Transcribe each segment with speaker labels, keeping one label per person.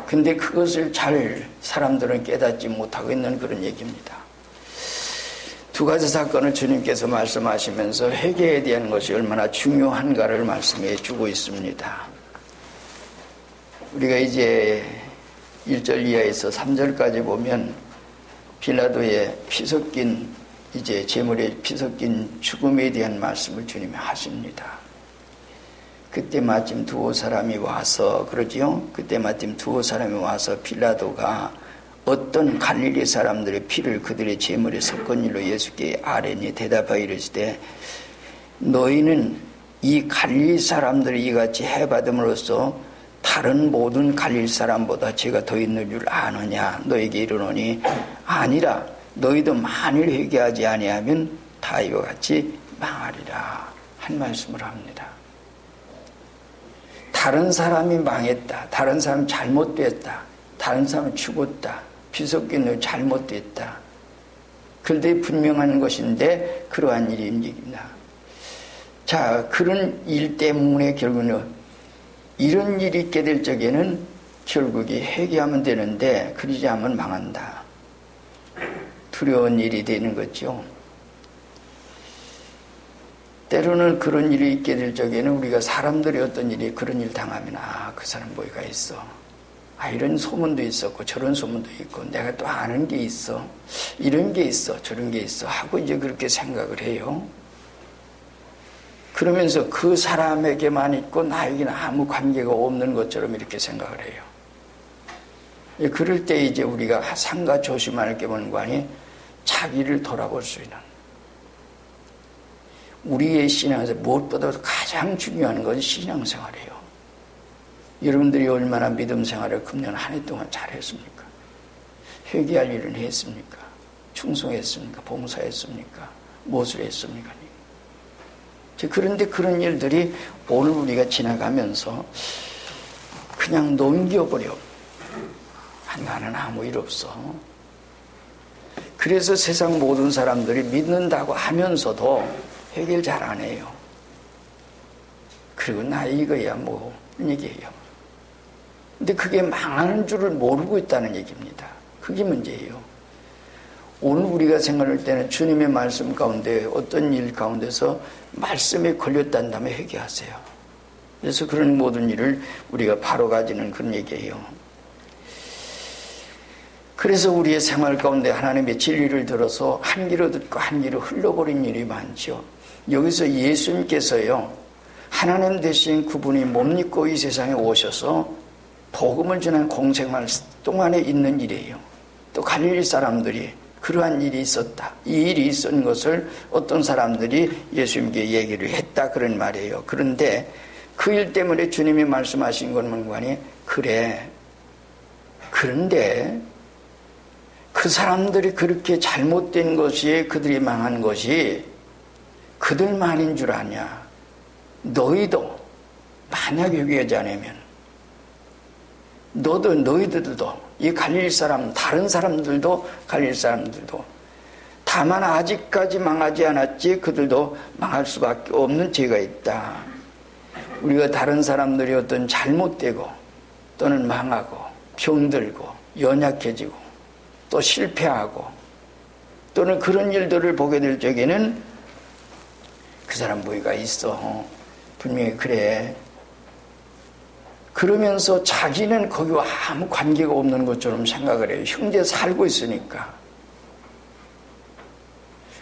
Speaker 1: 근데 그것을 잘 사람들은 깨닫지 못하고 있는 그런 얘기입니다. 두 가지 사건을 주님께서 말씀하시면서 회개에 대한 것이 얼마나 중요한가를 말씀해 주고 있습니다. 우리가 이제 1절 이하에서 3절까지 보면 빌라도의 피 섞인 이제 제물에 피 섞인 죽음에 대한 말씀을 주님이 하십니다. 그때 마침 두어 사람이 와서 그러지요. 그때 마침 두어 사람이 와서 빌라도가 어떤 갈릴리 사람들의 피를 그들의 제물에 섞은 일로 예수께 아뢰니 대답하여 이르시되 너희는 이 갈릴리 사람들이 이같이 해받음으로써 다른 모든 갈릴리 사람보다 죄가 더 있는 줄 아느냐 너에게 이르노니 아니라 너희도 만일 회개하지 아니하면 다 이와 같이 망하리라 한 말씀을 합니다. 다른 사람이 망했다. 다른 사람이 잘못됐다. 다른 사람이 죽었다. 피 섞인 너 잘못됐다. 그런데 분명한 것인데 그러한 일이 움직입니다. 자, 그런 일 때문에 결국은 이런 일이 있게 될 적에는 결국에 회개하면 되는데 그러지 않으면 망한다. 두려운 일이 되는 거죠. 때로는 그런 일이 있게 될 적에는 우리가 사람들이 어떤 일이 그런 일 당하면 그 사람 뭐가 있어. 이런 소문도 있었고 저런 소문도 있고 내가 또 아는 게 있어. 이런 게 있어. 저런 게 있어. 하고 이제 그렇게 생각을 해요. 그러면서 그 사람에게만 있고 나에게는 아무 관계가 없는 것처럼 이렇게 생각을 해요. 그럴 때 이제 우리가 삼가 조심할 게 뭔가 하니 자기를 돌아볼 수 있는 우리의 신앙에서 무엇보다도 가장 중요한 것은 신앙생활이에요. 여러분들이 얼마나 믿음 생활을 금년 한 해 동안 잘했습니까? 회개할 일은 했습니까? 충성했습니까? 봉사했습니까? 무엇을 했습니까? 그런데 그런 일들이 오늘 우리가 지나가면서 그냥 넘겨버려. 나는 아무 일 없어. 그래서 세상 모든 사람들이 믿는다고 하면서도 회개를 잘 안 해요. 그리고 나 이거야 뭐 얘기해요. 근데 그게 망하는 줄을 모르고 있다는 얘기입니다. 그게 문제예요. 오늘 우리가 생각할 때는 주님의 말씀 가운데 어떤 일 가운데서 말씀에 걸렸다는 다음에 회개하세요. 그래서 그런 모든 일을 우리가 바로 가지는 그런 얘기예요. 그래서 우리의 생활 가운데 하나님의 진리를 들어서 한 귀로 듣고 한 귀로 흘러버린 일이 많죠. 여기서 예수님께서요, 하나님 되신 그분이 몸 입고 이 세상에 오셔서 복음을 전하는 공생활 동안에 있는 일이에요. 또 갈릴리 사람들이 그러한 일이 있었다. 이 일이 있었던 것을 어떤 사람들이 예수님께 얘기를 했다 그런 말이에요. 그런데 그 일 때문에 주님이 말씀하신 건 뭔가니 그래. 그런데 그 사람들이 그렇게 잘못된 것이 그들이 망한 것이 그들만인 줄 아냐. 너희도 만약 회개하지 않으면 너희들도 이 갈릴리 사람 다른 사람들도 갈릴리 사람들도 다만 아직까지 망하지 않았지 그들도 망할 수밖에 없는 죄가 있다. 우리가 다른 사람들이 어떤 잘못되고 또는 망하고 병들고 연약해지고 또 실패하고 또는 그런 일들을 보게 될 적에는 그 사람 뭐가 있어. 분명히 그래. 그러면서 자기는 거기와 아무 관계가 없는 것처럼 생각을 해요. 형제 살고 있으니까.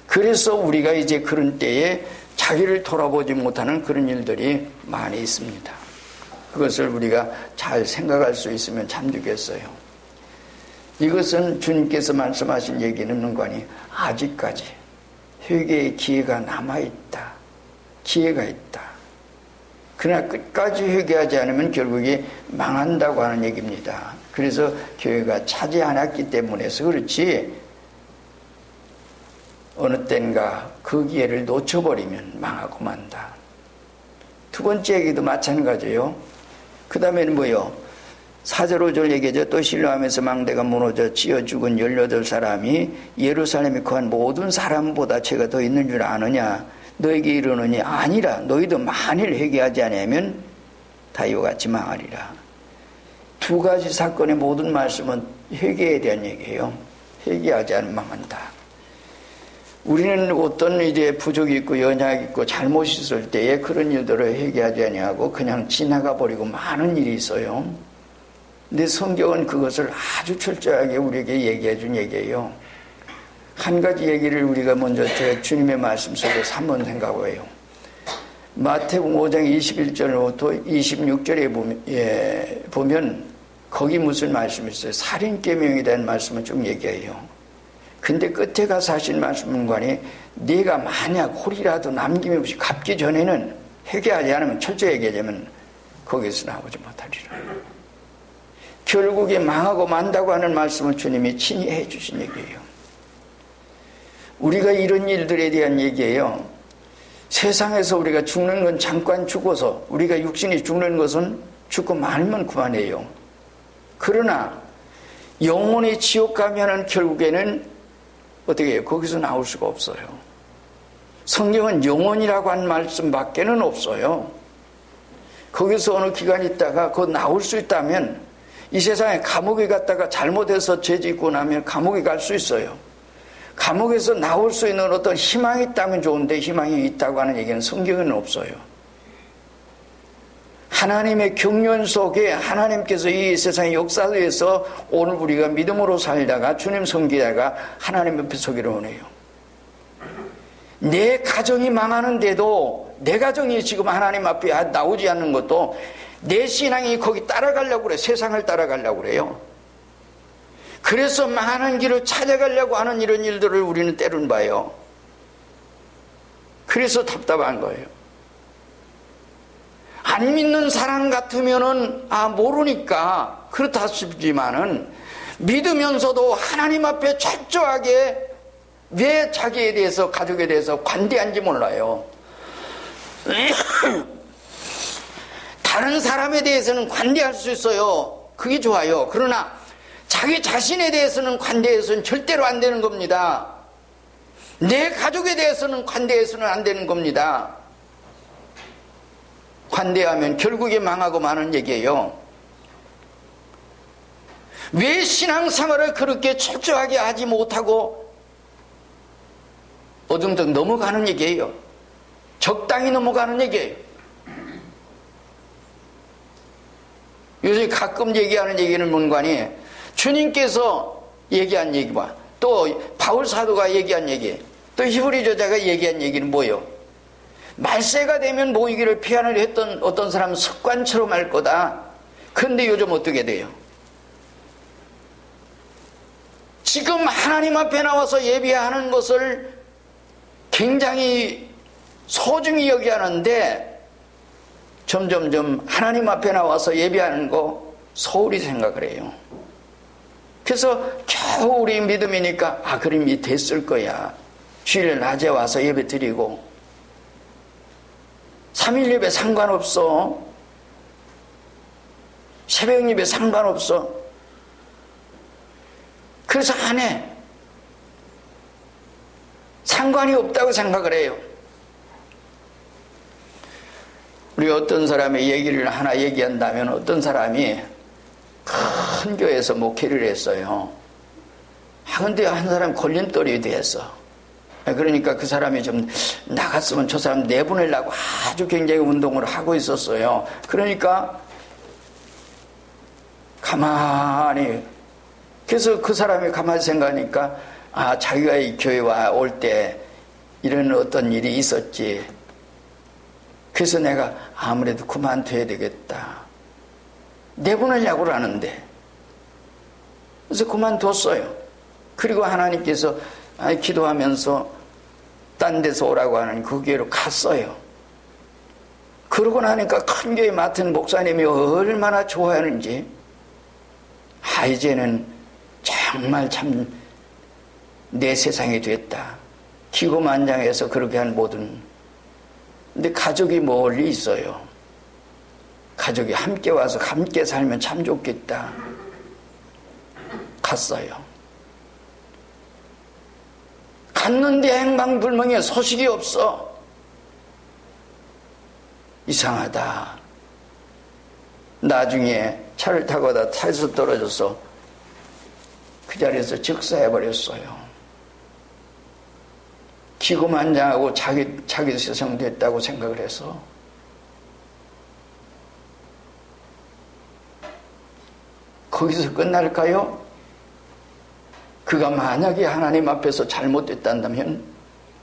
Speaker 1: 그래서 우리가 이제 그런 때에 자기를 돌아보지 못하는 그런 일들이 많이 있습니다. 그것을 우리가 잘 생각할 수 있으면 참 좋겠어요. 이것은 주님께서 말씀하신 얘기는 뭔가니 아직까지 회개의 기회가 남아있다. 기회가 있다. 그러나 끝까지 회개하지 않으면 결국에 망한다고 하는 얘기입니다. 그래서 교회가 차지 않았기 때문에서 그렇지 어느 땐가 그 기회를 놓쳐버리면 망하고 만다. 두 번째 얘기도 마찬가지예요. 그 다음에는 뭐요? 4절 5절 얘기죠. 또 실로암에서 망대가 무너져 찌어 죽은 18사람이 예루살렘에 거한 모든 사람보다 죄가 더 있는 줄 아느냐. 너에게 이르노니 아니라 너희도 만일 회개하지 않으면 다 이와 같이 망하리라. 두 가지 사건의 모든 말씀은 회개에 대한 얘기예요. 회개하지 않으면 망한다. 우리는 어떤 이제 부족이 있고 연약이 있고 잘못이 있을 때에 그런 일들을 회개하지 아니하고 그냥 지나가 버리고 많은 일이 있어요. 근데 성경은 그것을 아주 철저하게 우리에게 얘기해 준 얘기예요. 한 가지 얘기를 우리가 먼저 주님의 말씀 속에서 한번 생각해요. 마태복음 5장 21절부터 26절에 보면 거기 무슨 말씀이 있어요? 살인계명에 대한 말씀을 쭉 얘기해요. 근데 끝에 가서 하신 말씀은관이 네가 만약 홀이라도 남김없이 갚기 전에는 회개하지 않으면 철저히 얘기하자면 거기서 나오지 못하리라. 결국에 망하고 만다고 하는 말씀을 주님이 친히 해주신 얘기예요. 우리가 이런 일들에 대한 얘기예요. 세상에서 우리가 죽는 건 잠깐 죽어서 우리가 육신이 죽는 것은 죽고 말면 그만해요. 그러나 영혼이 지옥 가면은 결국에는 어떻게 해요? 거기서 나올 수가 없어요. 성경은 영혼이라고 한 말씀밖에는 없어요. 거기서 어느 기간 있다가 곧 나올 수 있다면 이 세상에 감옥에 갔다가 잘못해서 죄 짓고 나면 감옥에 갈 수 있어요. 감옥에서 나올 수 있는 어떤 희망이 있다면 좋은데 희망이 있다고 하는 얘기는 성경에는 없어요. 하나님의 경륜 속에 하나님께서 이 세상의 역사에서 오늘 우리가 믿음으로 살다가 주님 섬기다가 하나님 옆에 서기로 원해요. 내 가정이 망하는데도 내 가정이 지금 하나님 앞에 나오지 않는 것도 내 신앙이 거기 따라가려고 그래. 세상을 따라가려고 그래요. 그래서 많은 길을 찾아가려고 하는 이런 일들을 우리는 때론 봐요. 그래서 답답한 거예요. 안 믿는 사람 같으면은 모르니까 그렇다 싶지만은 믿으면서도 하나님 앞에 철저하게 왜 자기에 대해서 가족에 대해서 관대한지 몰라요. 다른 사람에 대해서는 관대할 수 있어요. 그게 좋아요. 그러나 자기 자신에 대해서는 관대해서는 절대로 안 되는 겁니다. 내 가족에 대해서는 관대해서는 안 되는 겁니다. 관대하면 결국에 망하고 마는 얘기예요. 왜 신앙생활을 그렇게 철저하게 하지 못하고 어정쩡 넘어가는 얘기예요. 적당히 넘어가는 얘기예요. 요새 가끔 얘기하는 얘기는 뭔가니 주님께서 얘기한 얘기와 또 바울 사도가 얘기한 얘기 또 히브리 저자가 얘기한 얘기는 뭐예요? 말세가 되면 모이기를 피하려 했던 어떤 사람은 습관처럼 할 거다. 그런데 요즘 어떻게 돼요? 지금 하나님 앞에 나와서 예배하는 것을 굉장히 소중히 여기하는데 점점점 하나님 앞에 나와서 예배하는 거 소홀히 생각을 해요. 그래서 겨우 우리 믿음이니까 그럼 이 됐을 거야. 주일 낮에 와서 예배 드리고 3일 예배 상관없어. 새벽 예배 상관없어. 그래서 안 해. 상관이 없다고 생각을 해요. 우리 어떤 사람의 얘기를 하나 얘기한다면 어떤 사람이 큰 교회에서 목회를 했어요. 근데 한 사람 걸림돌이 됐어. 그러니까 그 사람이 좀 나갔으면 저 사람 내보내려고 아주 굉장히 운동을 하고 있었어요. 그러니까 가만히 그래서 그 사람이 가만히 생각하니까 자기가 이 교회와 올 때 이런 어떤 일이 있었지. 그래서 내가 아무래도 그만둬야 되겠다. 내보내려고 하는데 그래서 그만뒀어요. 그리고 하나님께서 기도하면서 딴 데서 오라고 하는 그 교회로 갔어요. 그러고 나니까 큰 교회 맡은 목사님이 얼마나 좋아하는지 이제는 정말 참 내 세상이 됐다. 기고만장해서 그렇게 한 모든 근데 가족이 멀리 있어요. 가족이 함께 와서 함께 살면 참 좋겠다. 갔어요. 갔는데 행방불명의 소식이 없어. 이상하다. 나중에 차를 타고 가다 차에서 떨어져서 그 자리에서 즉사해버렸어요. 기고만장하고 자기 세상 됐다고 생각을 해서. 거기서 끝날까요? 그가 만약에 하나님 앞에서 잘못됐다면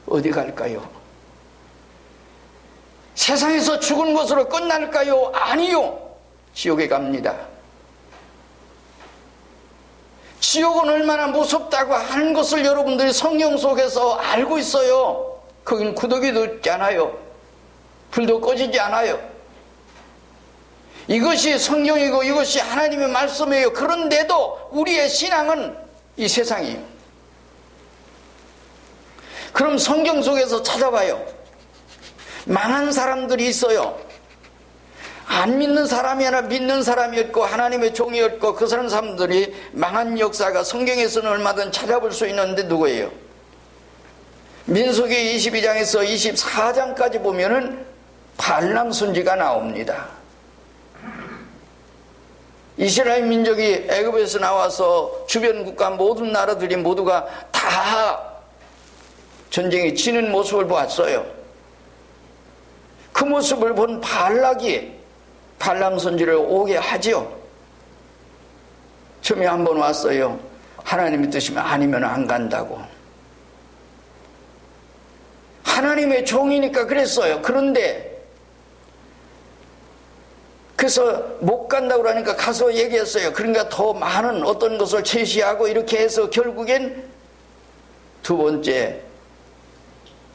Speaker 1: 어디 갈까요? 세상에서 죽은 것으로 끝날까요? 아니요. 지옥에 갑니다. 지옥은 얼마나 무섭다고 하는 것을 여러분들이 성경 속에서 알고 있어요. 거긴 구더기도 없지 않아요. 불도 꺼지지 않아요. 이것이 성경이고 이것이 하나님의 말씀이에요. 그런데도 우리의 신앙은 이 세상이에요. 그럼 성경 속에서 찾아봐요. 망한 사람들이 있어요. 안 믿는 사람이 아니라 믿는 사람이었고 하나님의 종이었고 그 사람들이 망한 역사가 성경에서는 얼마든 찾아볼 수 있는데 누구예요? 민수기 22장에서 24장까지 보면은 발람 선지가 나옵니다. 이스라엘 민족이 애굽에서 나와서 주변 국가 모든 나라들이 모두가 다 전쟁에 지는 모습을 보았어요. 그 모습을 본 발락이 발람 선지를 오게 하죠. 처음에 한번 왔어요. 하나님이 뜻이면 아니면 안 간다고. 하나님의 종이니까 그랬어요. 그런데 그래서 못 간다고 그러니까 가서 얘기했어요. 그러니까 더 많은 어떤 것을 제시하고 이렇게 해서 결국엔 두 번째,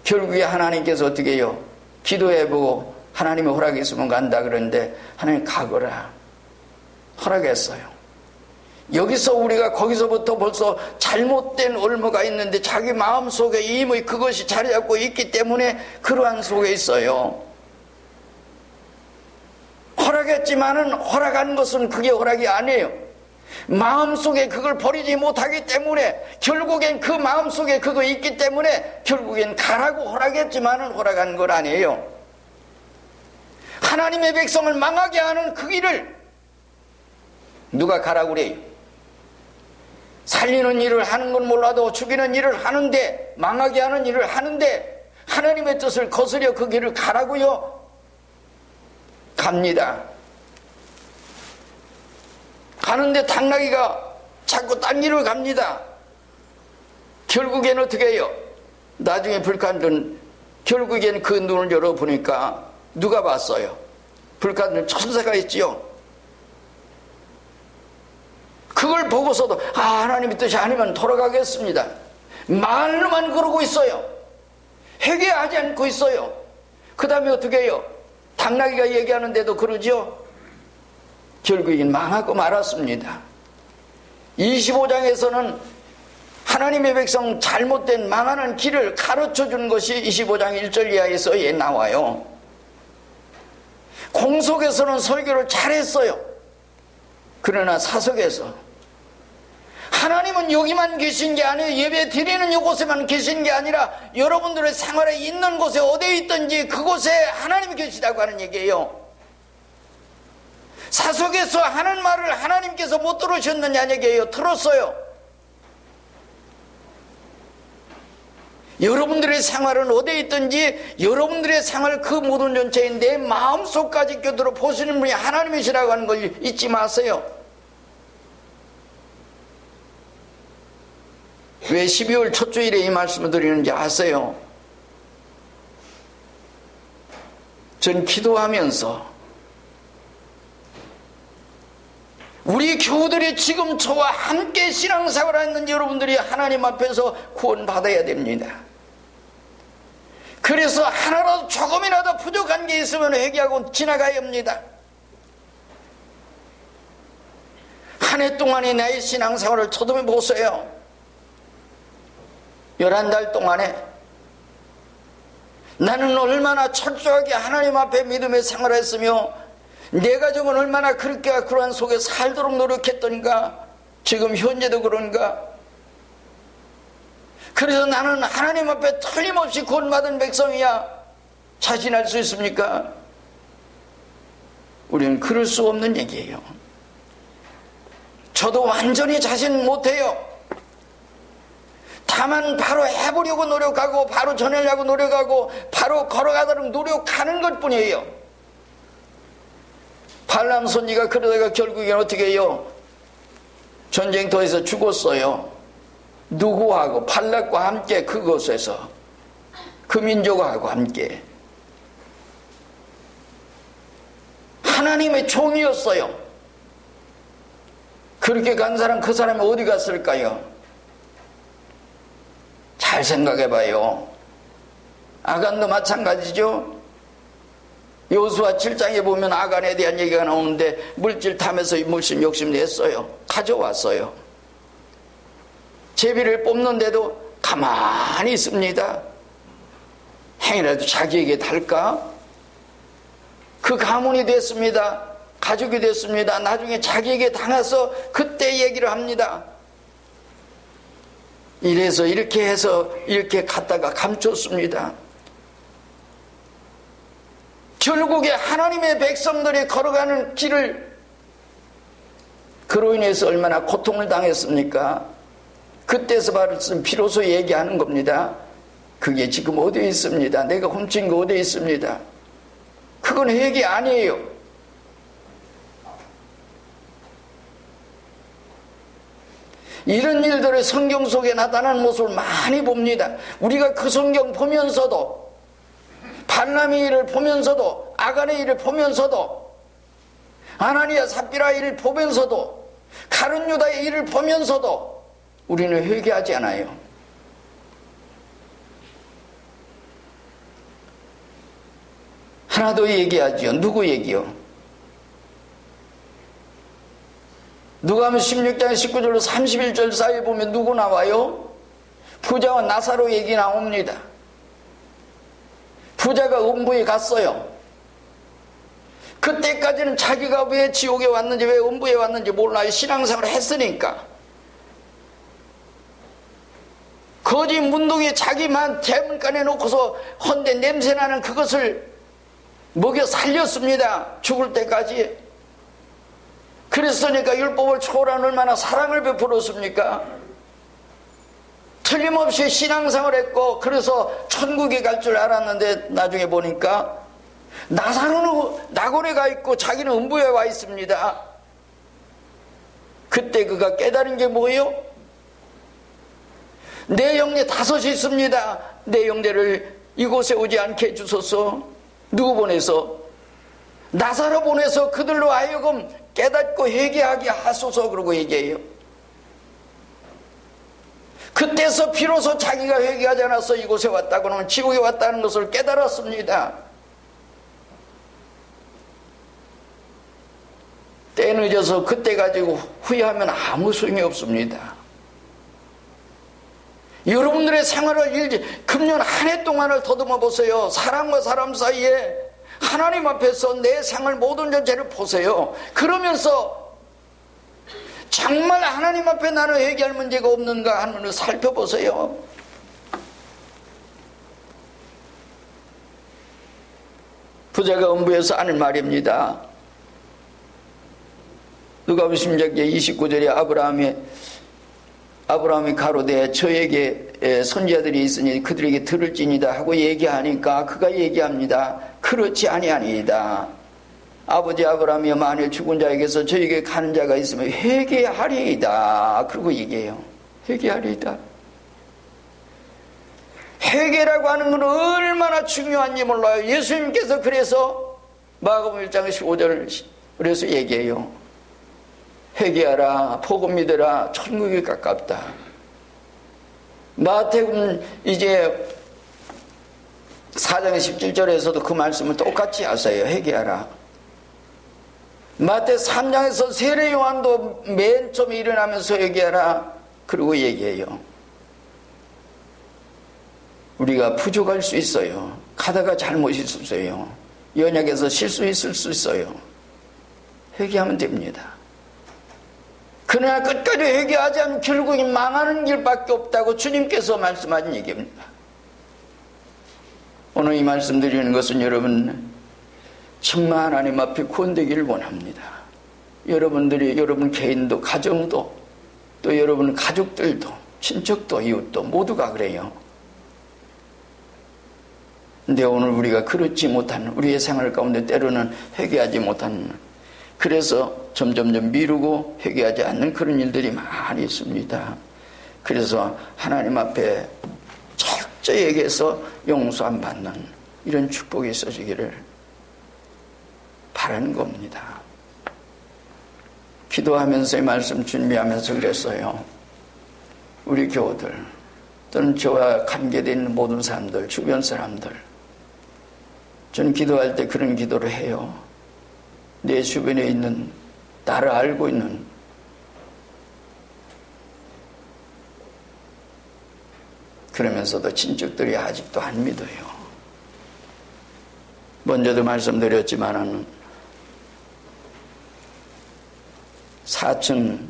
Speaker 1: 결국에 하나님께서 어떻게 해요? 기도해보고 하나님의 허락이 있으면 간다 그러는데 하나님 가거라 허락했어요. 여기서 우리가 거기서부터 벌써 잘못된 올무가 있는데 자기 마음속에 이미 그것이 자리 잡고 있기 때문에 그러한 속에 있어요. 허락했지만은 허락한 것은 그게 허락이 아니에요. 마음속에 그걸 버리지 못하기 때문에 결국엔 그 마음속에 그거 있기 때문에 결국엔 가라고 허락했지만은 허락한 건 아니에요. 하나님의 백성을 망하게 하는 그 길을 누가 가라고 그래요? 살리는 일을 하는 건 몰라도 죽이는 일을 하는데 망하게 하는 일을 하는데 하나님의 뜻을 거스려 그 길을 가라고요? 갑니다. 가는데 당나귀가 자꾸 딴 길을 갑니다. 결국엔 어떻게 해요? 나중에 불칸전 결국엔 그 눈을 열어보니까 누가 봤어요? 불칸전 천사가 있지요. 그걸 보고서도 하나님의 뜻이 아니면 돌아가겠습니다. 말로만 그러고 있어요. 회개하지 않고 있어요. 그 다음에 어떻게 해요? 당나귀가 얘기하는데도 그러죠. 결국엔 망하고 말았습니다. 25장에서는 하나님의 백성 잘못된 망하는 길을 가르쳐준 것이 25장 1절 이하에서 나와요. 공속에서는 설교를 잘했어요. 그러나 사석에서 하나님은 여기만 계신 게 아니에요. 예배 드리는 이곳에만 계신 게 아니라 여러분들의 생활에 있는 곳에 어디에 있든지 그곳에 하나님이 계시다고 하는 얘기예요. 사석에서 하는 말을 하나님께서 못 들으셨느냐 얘기예요. 들었어요. 여러분들의 생활은 어디에 있든지 여러분들의 생활 그 모든 전체인 내 마음속까지 껴들어 보시는 분이 하나님이시라고 하는 걸 잊지 마세요. 왜 12월 첫 주일에 이 말씀을 드리는지 아세요? 전 기도하면서 우리 교우들이 지금 저와 함께 신앙생활을 했는 여러분들이 하나님 앞에서 구원받아야 됩니다. 그래서 하나라도 조금이라도 부족한 게 있으면 회개하고 지나가야 합니다. 한 해 동안의 나의 신앙생활을 쳐다보며 보세요. 11달 동안에 나는 얼마나 철저하게 하나님 앞에 믿음의 생활을 했으며 내 가족은 얼마나 그렇게 그러한 속에 살도록 노력했던가. 지금 현재도 그런가. 그래서 나는 하나님 앞에 틀림없이 구원받은 백성이야 자신할 수 있습니까? 우리는 그럴 수 없는 얘기예요. 저도 완전히 자신 못해요. 다만 바로 해보려고 노력하고 바로 전하려고 노력하고 바로 걸어가도록 노력하는 것뿐이에요. 발람 선지가 그러다가 결국엔 어떻게 해요? 전쟁터에서 죽었어요. 누구하고? 발락과 함께 그곳에서 그 민족하고 함께 하나님의 종이었어요. 그렇게 간 사람, 그 사람이 어디 갔을까요? 잘 생각해 봐요. 아간도 마찬가지죠. 여호수아 7장에 보면 아간에 대한 얘기가 나오는데 물질 탐해서 물씬 욕심냈어요. 가져왔어요. 제비를 뽑는데도 가만히 있습니다. 행이라도 자기에게 달까? 그 가문이 됐습니다. 가족이 됐습니다. 나중에 자기에게 당해서 그때 얘기를 합니다. 이래서 이렇게 해서 이렇게 갔다가 감췄습니다. 결국에 하나님의 백성들이 걸어가는 길을 그로 인해서 얼마나 고통을 당했습니까? 그때서 비로소 얘기하는 겁니다. 그게 지금 어디에 있습니다. 내가 훔친 거 어디에 있습니다. 그건 회개 아니에요. 이런 일들을 성경 속에 나타나는 모습을 많이 봅니다. 우리가 그 성경 보면서도 발람의 일을 보면서도 아간의 일을 보면서도 아나니아 삽비라 일을 보면서도 가룟 유다의 일을 보면서도 우리는 회개하지 않아요. 하나 더 얘기하죠. 누구 얘기요? 누가복음 16장 19절로 31절 사이에 보면 누구 나와요? 부자와 나사로 얘기 나옵니다. 부자가 음부에 갔어요. 그때까지는 자기가 왜 지옥에 왔는지 왜 음부에 왔는지 몰라요. 신앙생활을 했으니까. 거지 문둥이 자기만 대문간에 놓고서 헌데 냄새나는 그것을 먹여 살렸습니다. 죽을 때까지. 그랬으니까 율법을 초월한 얼마나 사랑을 베풀었습니까? 틀림없이 신앙생활을 했고 그래서 천국에 갈 줄 알았는데 나중에 보니까 나사로는 낙원에 가 있고 자기는 음부에 와 있습니다. 그때 그가 깨달은 게 뭐예요? 내 영내 다섯이 있습니다. 내 영내를 이곳에 오지 않게 해주소서. 누구 보내서? 나사로 보내서 그들로 하여금 깨닫고 회개하게 하소서. 그러고 얘기해요. 그때서 비로소 자기가 회개하지 않아서 이곳에 왔다고 하면 지옥에 왔다는 것을 깨달았습니다. 때 늦어서 그때 가지고 후회하면 아무 소용이 없습니다. 여러분들의 생활을 금년 한 해 동안을 더듬어 보세요. 사람과 사람 사이에 하나님 앞에서 내 생활 모든 전체를 보세요. 그러면서 정말 하나님 앞에 나는 회개할 문제가 없는가 하는 걸 살펴보세요. 부자가 음부에서 하는 말입니다. 누가복음 16장 29절에 아브라함이 가로되 저에게 선지자들이 있으니 그들에게 들을지니다 하고 얘기하니까 그가 얘기합니다. 그렇지 아니하니이다. 아버지 아브라함이여 만일 죽은 자에게서 저에게 가는 자가 있으면 회개하리이다. 그러고 얘기해요. 회개하리이다. 회개라고 하는 건 얼마나 중요한지 몰라요. 예수님께서 그래서 마가복음 1장 15절 그래서 얘기해요. 회개하라, 복음 믿으라, 천국이 가깝다. 마태복음 이제 4장 17절에서도 그 말씀을 똑같이 하세요. 회개하라. 마태 3장에서 세례 요한도 맨 처음에 일어나면서 회개하라. 그리고 얘기해요. 우리가 부족할 수 있어요. 가다가 잘못이 있어요. 연약해서 실수 있을 수 있어요. 회개하면 됩니다. 그러나 끝까지 회개하지 않으면 결국엔 망하는 길밖에 없다고 주님께서 말씀하신 얘기입니다. 오늘 이 말씀 드리는 것은 여러분 정말 하나님 앞에 구원되기를 원합니다. 여러분들이, 여러분 개인도, 가정도, 또 여러분 가족들도, 친척도, 이웃도 모두가 그래요. 근데 오늘 우리가 그렇지 못한, 우리의 생활 가운데 때로는 회개하지 못하는, 그래서 점점점 미루고 회개하지 않는 그런 일들이 많이 있습니다. 그래서 하나님 앞에 철저히 얘기해서 용서 안 받는 이런 축복이 있어지기를 바라는 겁니다. 기도하면서 이 말씀 준비하면서 그랬어요. 우리 교우들 또는 저와 관계되어 있는 모든 사람들, 주변 사람들, 저는 기도할 때 그런 기도를 해요. 내 주변에 있는, 나를 알고 있는 그러면서도 친척들이 아직도 안 믿어요. 먼저도 말씀드렸지만은 사촌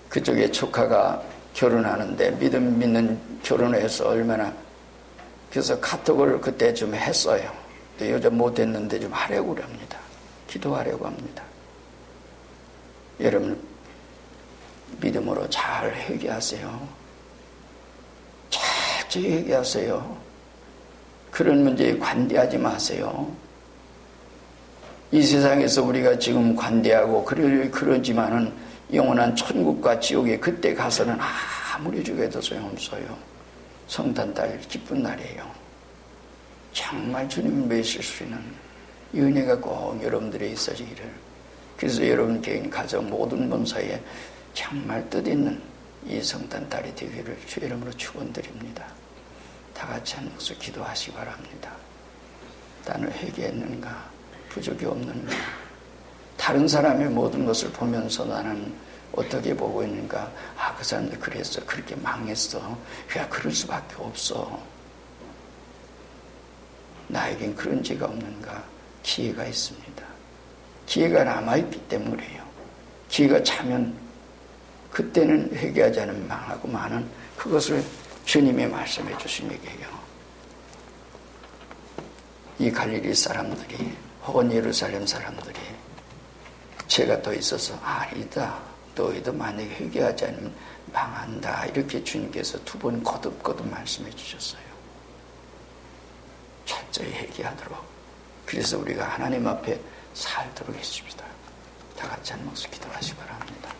Speaker 1: 그쪽에 조카가 결혼하는데 믿는 결혼해서 얼마나, 그래서 카톡을 그때 좀 했어요. 요즘 못했는데 좀 하려고 합니다. 기도하려고 합니다. 여러분 믿음으로 잘 회개하세요. 철저히 회개하세요. 그런 문제에 관대하지 마세요. 이 세상에서 우리가 지금 관대하고 그러지만은 영원한 천국과 지옥에 그때 가서는 아무리 죽여도 소용없어요. 성탄달 기쁜 날이에요. 정말 주님을 맺을 수 있는 이 은혜가 꼭 여러분들에 있어지기를. 그래서 여러분 개인 가정 모든 범사에 정말 뜻있는 이 성탄달이 되기를 주의 이름으로 축원드립니다. 다 같이 한 목소리 기도하시기 바랍니다. 나는 회개했는가? 부족이 없는가? 다른 사람의 모든 것을 보면서 나는 어떻게 보고 있는가? 그 사람들 그랬어. 그렇게 망했어. 그냥 그럴 수밖에 없어. 나에겐 그런 죄가 없는가? 기회가 있습니다. 기회가 남아있기 때문에요. 기회가 차면 그때는 회개하지 않으면 망하고 마는, 그것을 주님이 말씀해 주신 얘기예요. 이 갈릴리 사람들이 혹은 예루살렘 사람들이 죄가 더 있어서 아니다, 너희도 만약에 회개하지 않으면 망한다, 이렇게 주님께서 두 번 거듭거듭 말씀해 주셨어요. 철저히 회개하도록. 그래서 우리가 하나님 앞에 살도록 했습니다. 다 같이 한 목소리 기도하시기 바랍니다.